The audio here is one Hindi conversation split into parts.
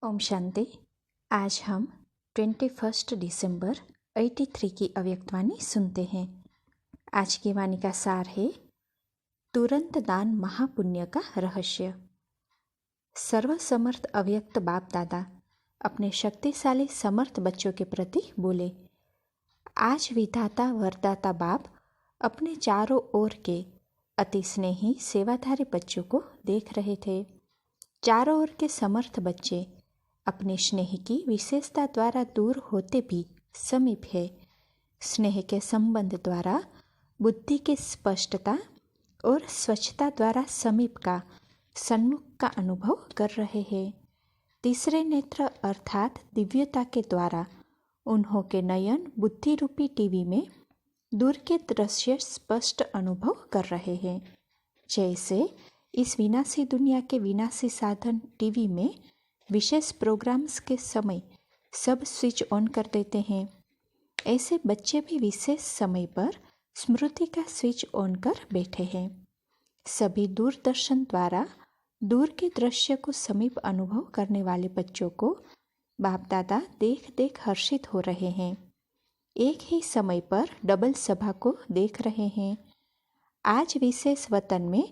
ओम शांति। आज हम 21 दिसंबर 83 की अव्यक्तवाणी सुनते हैं। आज की वाणी का सार है तुरंत दान महापुण्य का रहस्य। सर्वसमर्थ अव्यक्त बाप दादा अपने शक्तिशाली समर्थ बच्चों के प्रति बोले। आज विधाता वरदाता बाप अपने चारों ओर के अति स्नेही सेवाधारी बच्चों को देख रहे थे। चारों ओर के समर्थ बच्चे अपने स्नेह की विशेषता द्वारा दूर होते भी समीप है। स्नेह के संबंध द्वारा बुद्धि की स्पष्टता और स्वच्छता द्वारा समीप का सन्मुख का अनुभव कर रहे हैं। तीसरे नेत्र अर्थात दिव्यता के द्वारा उन्हों के नयन बुद्धि रूपी टीवी में दूर के दृश्य स्पष्ट अनुभव कर रहे हैं। जैसे इस विनाशी दुनिया के विनाशी साधन टीवी में विशेष प्रोग्राम्स के समय सब स्विच ऑन कर देते हैं, ऐसे बच्चे भी विशेष समय पर स्मृति का स्विच ऑन कर बैठे हैं। सभी दूरदर्शन द्वारा दूर के दृश्य को समीप अनुभव करने वाले बच्चों को बाप दादा देख देख हर्षित हो रहे हैं। एक ही समय पर डबल सभा को देख रहे हैं। आज विशेष वतन में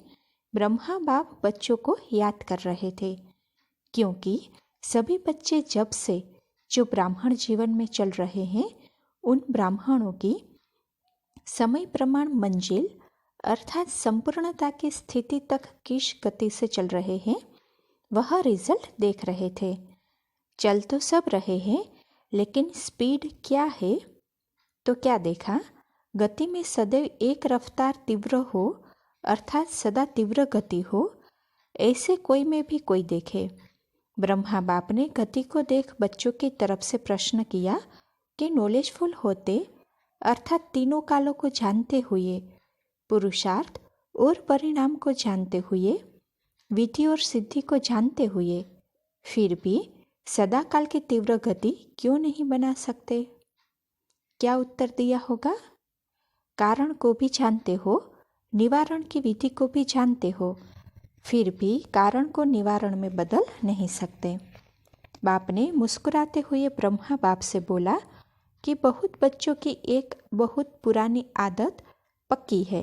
ब्रह्मा बाप बच्चों को याद कर रहे थे, क्योंकि सभी बच्चे जब से जो ब्राह्मण जीवन में चल रहे हैं उन ब्राह्मणों की समय प्रमाण मंजिल अर्थात संपूर्णता की स्थिति तक किस गति से चल रहे हैं वह रिजल्ट देख रहे थे। चल तो सब रहे हैं, लेकिन स्पीड क्या है? तो क्या देखा? गति में सदैव एक रफ्तार तीव्र हो अर्थात सदा तीव्र गति हो, ऐसे कोई में भी कोई देखे। ब्रह्मा बाप ने गति को देख बच्चों की तरफ से प्रश्न किया कि नॉलेजफुल होते अर्थात तीनों कालों को जानते हुए, पुरुषार्थ और परिणाम को जानते हुए, विधि और सिद्धि को जानते हुए, फिर भी सदा काल की तीव्र गति क्यों नहीं बना सकते? क्या उत्तर दिया होगा? कारण को भी जानते हो, निवारण की विधि को भी जानते हो, फिर भी कारण को निवारण में बदल नहीं सकते। बाप ने मुस्कुराते हुए ब्रह्मा बाप से बोला कि बहुत बच्चों की एक बहुत पुरानी आदत पक्की है।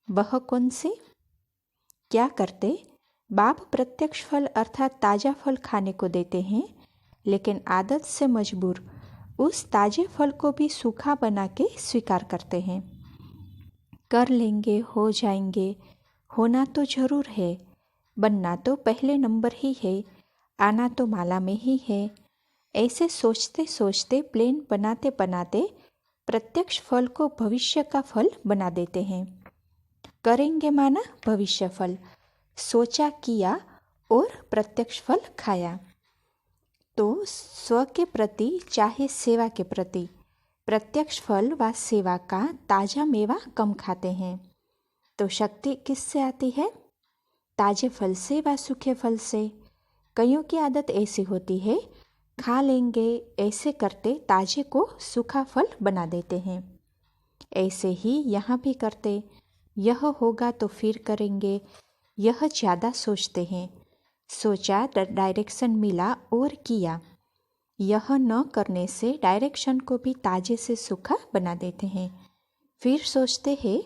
वह कौन सी? क्या करते? बाप प्रत्यक्ष फल अर्थात ताजा फल खाने को देते हैं, लेकिन आदत से मजबूर उस ताजे फल को भी सूखा बना के स्वीकार करते हैं। कर लेंगे, हो जाएंगे, होना तो जरूर है, बनना तो पहले नंबर ही है, आना तो माला में ही है। ऐसे सोचते सोचते प्लेन बनाते बनाते प्रत्यक्ष फल को भविष्य का फल बना देते हैं। करेंगे माना भविष्य फल, सोचा किया और प्रत्यक्ष फल खाया। तो स्व के प्रति चाहे सेवा के प्रति प्रत्यक्ष फल व सेवा का ताजा मेवा कम खाते हैं। तो शक्ति किससे आती है? ताजे फल से व सूखे फल से। कईयों की आदत ऐसी होती है, खा लेंगे ऐसे करते ताजे को सूखा फल बना देते हैं। ऐसे ही यहाँ भी करते, यह होगा तो फिर करेंगे, यह ज़्यादा सोचते हैं। सोचा डायरेक्शन मिला और किया। यह न करने से डायरेक्शन को भी ताजे से सूखा बना देते हैं। फिर सोचते हैं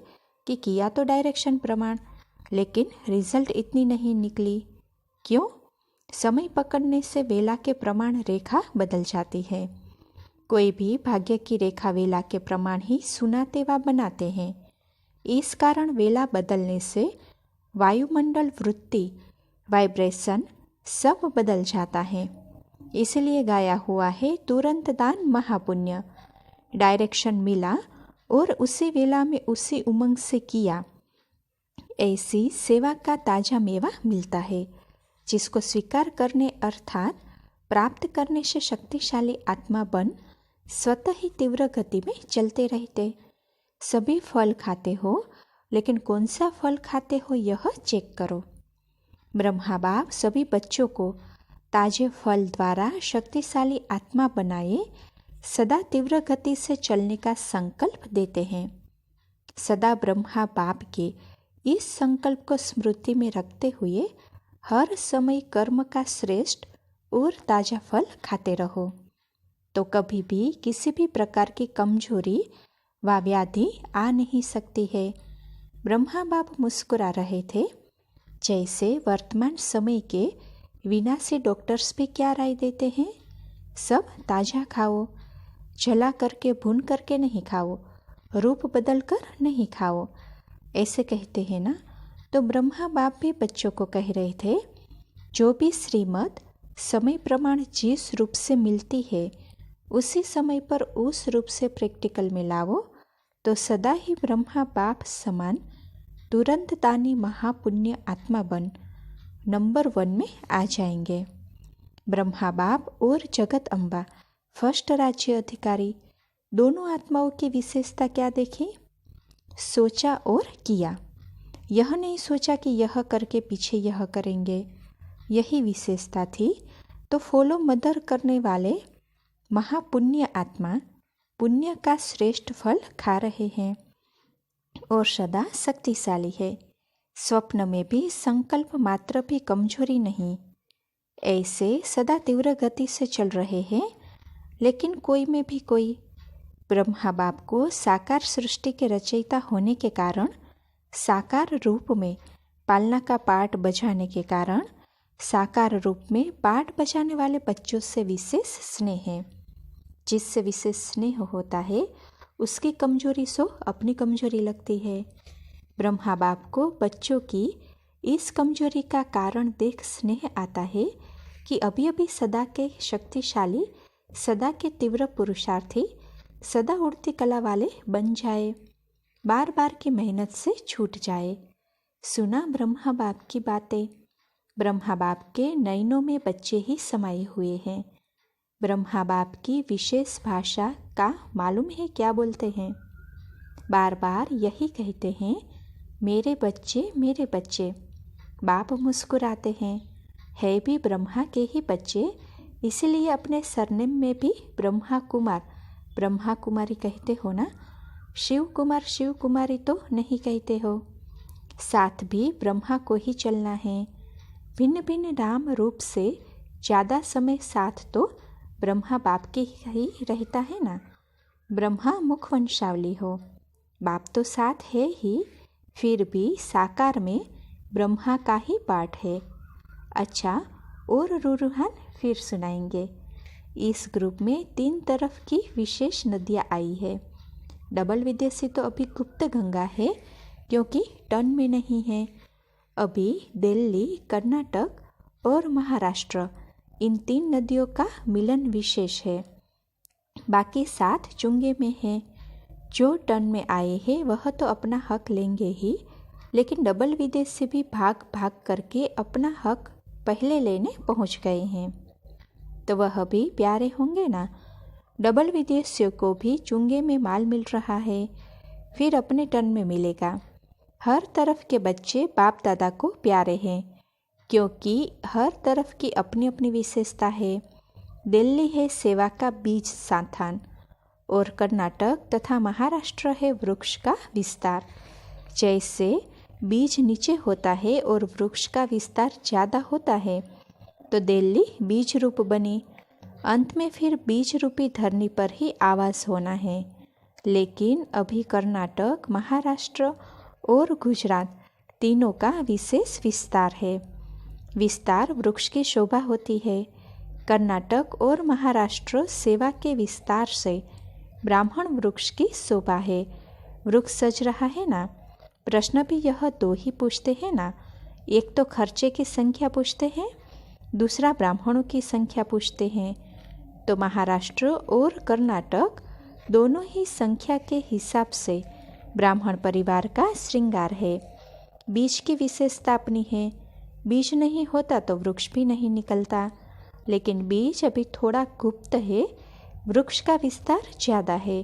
कि किया तो डायरेक्शन प्रमाण, लेकिन रिजल्ट इतनी नहीं निकली। क्यों? समय पकड़ने से वेला के प्रमाण रेखा बदल जाती है। कोई भी भाग्य की रेखा वेला के प्रमाण ही सुनाते व बनाते हैं। इस कारण वेला बदलने से वायुमंडल वृत्ति वाइब्रेशन सब बदल जाता है। इसलिए गाया हुआ है तुरंत दान महापुण्य। डायरेक्शन मिला और उसी वेला में उसी उमंग से किया, ऐसी सेवा का ताजा मेवा मिलता है, जिसको स्वीकार करने अर्थात प्राप्त करने से शक्तिशाली आत्मा बन स्वतः ही तीव्र गति में चलते रहते। सभी फल खाते हो, लेकिन कौन सा फल खाते हो यह चेक करो। ब्रह्मा बाप सभी बच्चों को ताजे फल द्वारा शक्तिशाली आत्मा बनाए सदा तीव्र गति से चलने का संकल्प देते हैं। सदा ब्रह्मा बाप के इस संकल्प को स्मृति में रखते हुए हर समय कर्म का श्रेष्ठ और ताज़ा फल खाते रहो, तो कभी भी किसी भी प्रकार की कमजोरी व व्याधि आ नहीं सकती है। ब्रह्मा बाप मुस्कुरा रहे थे। जैसे वर्तमान समय के विनाशी डॉक्टर्स भी क्या राय देते हैं, सब ताज़ा खाओ, जला करके भून करके नहीं खाओ, रूप बदल कर नहीं खाओ, ऐसे कहते हैं ना। तो ब्रह्मा बाप भी बच्चों को कह रहे थे, जो भी श्रीमत समय प्रमाण जिस रूप से मिलती है उसी समय पर उस रूप से प्रैक्टिकल में लाओ, तो सदा ही ब्रह्मा बाप समान तुरंत दानी महापुण्य आत्मा बन नंबर 1 में आ जाएंगे। ब्रह्मा बाप और जगत अम्बा फर्स्ट राज्य अधिकारी, दोनों आत्माओं की विशेषता क्या देखी? सोचा और किया। यह नहीं सोचा कि यह करके पीछे यह करेंगे, यही विशेषता थी। तो फॉलो मदर करने वाले महापुण्य आत्मा पुण्य का श्रेष्ठ फल खा रहे हैं और सदा शक्तिशाली है। स्वप्न में भी संकल्प मात्र भी कमजोरी नहीं, ऐसे सदा तीव्र गति से चल रहे हैं, लेकिन कोई में भी कोई। ब्रह्मा बाप को साकार सृष्टि के रचयिता होने के कारण, साकार रूप में पालना का पाठ बजाने के कारण, साकार रूप में पाठ बजाने वाले बच्चों से विशेष स्नेह है। जिससे विशेष स्नेह होता है उसकी कमजोरी सो अपनी कमजोरी लगती है। ब्रह्मा बाप को बच्चों की इस कमजोरी का कारण देख स्नेह आता है कि अभी अभी सदा के शक्तिशाली, सदा के तीव्र पुरुषार्थी, सदा उड़ती कला वाले बन जाए, बार बार की मेहनत से छूट जाए। सुना ब्रह्मा बाप की बातें। ब्रह्मा बाप के नयनों में बच्चे ही समाये हुए हैं। ब्रह्मा बाप की विशेष भाषा का मालूम है क्या बोलते हैं? बार बार यही कहते हैं, मेरे बच्चे मेरे बच्चे। बाप मुस्कुराते हैं, है भी ब्रह्मा के ही बच्चे, इसीलिए अपने सरनेम में भी ब्रह्मा कुमार ब्रह्मा कुमारी कहते हो ना। शिव कुमार शिव कुमारी तो नहीं कहते हो। साथ भी ब्रह्मा को ही चलना है। भिन्न भिन्न नाम रूप से ज़्यादा समय साथ तो ब्रह्मा बाप के ही रहता है ना। ब्रह्मा मुख वंशावली हो, बाप तो साथ है ही, फिर भी साकार में ब्रह्मा का ही पाठ है। अच्छा, और रूहान फिर सुनाएंगे। इस ग्रुप में 3 तरफ की विशेष नदियाँ आई है। डबल विदेशी तो अभी गुप्त गंगा है, क्योंकि टन में नहीं है। अभी दिल्ली, कर्नाटक और महाराष्ट्र, इन 3 नदियों का मिलन विशेष है। बाकी 7 चुंगे में है। जो टन में आए हैं वह तो अपना हक लेंगे ही, लेकिन डबल विदेशी भी भाग भाग करके अपना हक पहले लेने पहुंच गए हैं, तो वह भी प्यारे होंगे ना। डबल विदेशियों को भी चुंगे में माल मिल रहा है, फिर अपने टन में मिलेगा। हर तरफ के बच्चे बाप दादा को प्यारे हैं, क्योंकि हर तरफ की अपनी अपनी विशेषता है। दिल्ली है सेवा का बीज स्थान, और कर्नाटक तथा महाराष्ट्र है वृक्ष का विस्तार। जैसे बीज नीचे होता है और वृक्ष का विस्तार ज़्यादा होता है, तो दिल्ली बीज रूप बनी। अंत में फिर बीज रूपी धरनी पर ही आवास होना है। लेकिन अभी कर्नाटक, महाराष्ट्र और गुजरात तीनों का विशेष विस्तार है। विस्तार वृक्ष की शोभा होती है। कर्नाटक और महाराष्ट्र सेवा के विस्तार से ब्राह्मण वृक्ष की शोभा है। वृक्ष सज रहा है ना। प्रश्न भी यह 2 ही पूछते हैं ना, एक तो खर्चे की संख्या पूछते हैं, दूसरा ब्राह्मणों की संख्या पूछते हैं। तो महाराष्ट्र और कर्नाटक दोनों ही संख्या के हिसाब से ब्राह्मण परिवार का श्रृंगार है। बीज की विशेषता अपनी है। बीज नहीं होता तो वृक्ष भी नहीं निकलता, लेकिन बीज अभी थोड़ा गुप्त है, वृक्ष का विस्तार ज़्यादा है।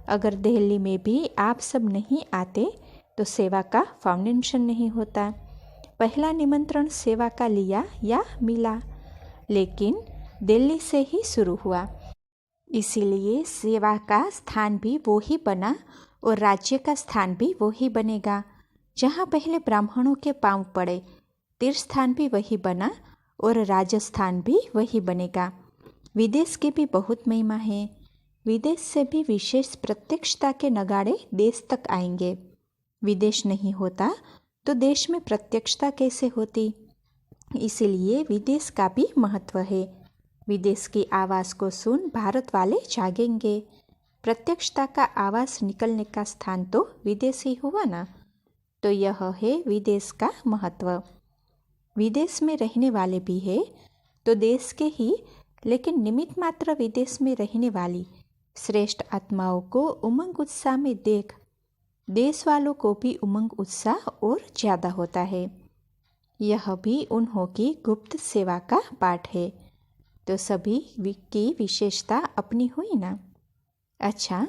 अगर दिल्ली में भी आप सब नहीं आते तो सेवा का फाउंडेशन नहीं होता। पहला निमंत्रण सेवा का लिया या मिला, लेकिन दिल्ली से ही शुरू हुआ, इसीलिए सेवा का स्थान भी वो ही बना और राज्य का स्थान भी वो ही बनेगा। जहाँ पहले ब्राह्मणों के पांव पड़े, तीर्थ स्थान भी वही बना और राजस्थान भी वही बनेगा। विदेश की भी बहुत महिमा है। विदेश से भी विशेष प्रत्यक्षता के नगाड़े देश तक आएंगे। विदेश नहीं होता तो देश में प्रत्यक्षता कैसे होती? इसीलिए विदेश का भी महत्व है। विदेश की आवाज़ को सुन भारत वाले जागेंगे। प्रत्यक्षता का आवाज़ निकलने का स्थान तो विदेश ही हुआ ना। तो यह है विदेश का महत्व। विदेश में रहने वाले भी है तो देश के ही, लेकिन निमित्त मात्र विदेश में रहने वाली श्रेष्ठ आत्माओं को उमंग उत्साह में देख देश वालों को भी उमंग उत्साह और ज़्यादा होता है। यह भी उन्हों की गुप्त सेवा का पाठ है। तो सभी की विशेषता अपनी हुई ना। अच्छा,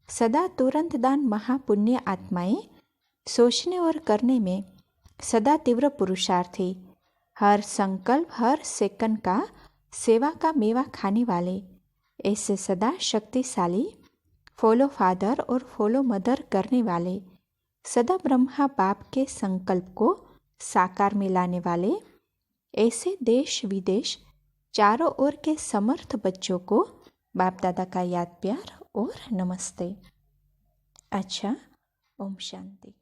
सदा तुरंत दान महापुण्य आत्माएं सोचने और करने में सदा तीव्र पुरुषार्थी, हर संकल्प हर सेकंड का सेवा का मेवा खाने वाले, ऐसे सदा शक्तिशाली फॉलो फादर और फॉलो मदर करने वाले, सदा ब्रह्मा बाप के संकल्प को साकार में लाने वाले, ऐसे देश विदेश चारों ओर के समर्थ बच्चों को बाप दादा का याद प्यार और नमस्ते। अच्छा, ओम शांति।